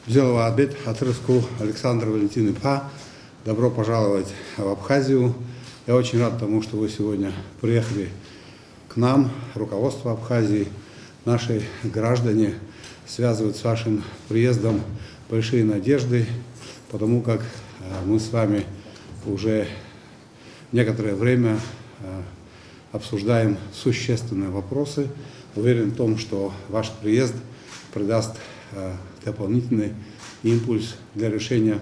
Взял обед Атырску Александр Валентин Ипа. Добро пожаловать в Абхазию. Я очень рад тому, что вы сегодня приехали к нам, руководство Абхазии. Наши граждане связывают с вашим приездом большие надежды, потому как мы с вами уже некоторое время обсуждаем существенные вопросы. Уверен в том, что ваш приезд придаст дополнительный импульс для решения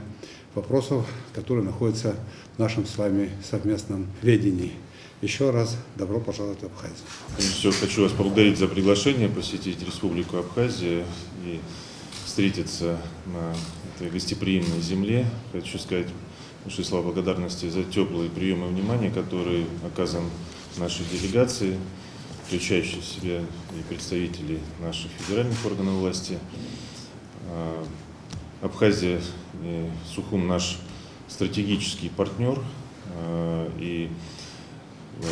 вопросов, которые находятся в нашем с вами совместном ведении. Еще раз добро пожаловать в Абхазию. Прежде всего, хочу вас поблагодарить за приглашение посетить Республику Абхазия и встретиться на этой гостеприимной земле. Хочу сказать большие слова благодарности за теплые приемы внимания, которые оказан нашей делегации, включающей в себя и представителей наших федеральных органов власти. Абхазия и Сухум наш стратегический партнер и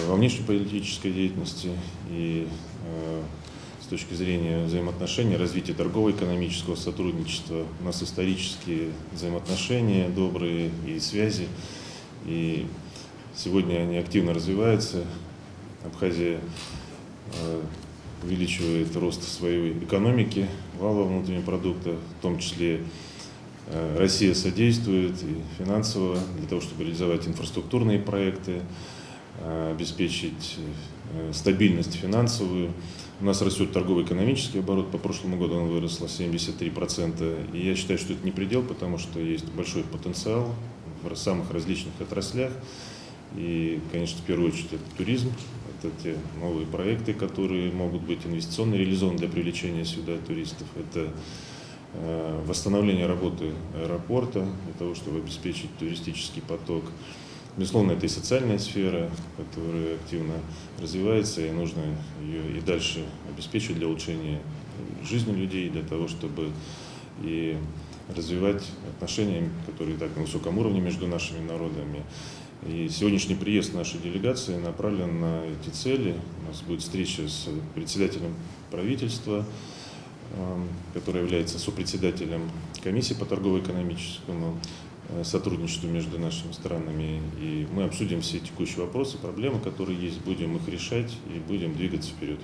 во внешнеполитической деятельности, и с точки зрения взаимоотношений, развития торгово-экономического сотрудничества. У нас исторические взаимоотношения добрые и связи, и сегодня они активно развиваются. Абхазия увеличивает рост своей экономики, валового внутреннего продукта, в том числе Россия содействует и финансово для того, чтобы реализовать инфраструктурные проекты, обеспечить стабильность финансовую. У нас растет торгово-экономический оборот, по прошлому году он вырос на 73%, и я считаю, что это не предел, потому что есть большой потенциал в самых различных отраслях, и, конечно, в первую очередь это туризм, это те новые проекты, которые могут быть инвестиционно реализованы для привлечения сюда туристов, это восстановление работы аэропорта для того, чтобы обеспечить туристический поток. Безусловно, это и социальная сфера, которая активно развивается, и нужно ее и дальше обеспечивать для улучшения жизни людей, для того, чтобы и развивать отношения, которые так на высоком уровне между нашими народами. И сегодняшний приезд нашей делегации направлен на эти цели. У нас будет встреча с председателем правительства, который является сопредседателем комиссии по торгово-экономическому сотрудничеству между нашими странами. И мы обсудим все текущие вопросы, проблемы, которые есть, будем их решать и будем двигаться вперед.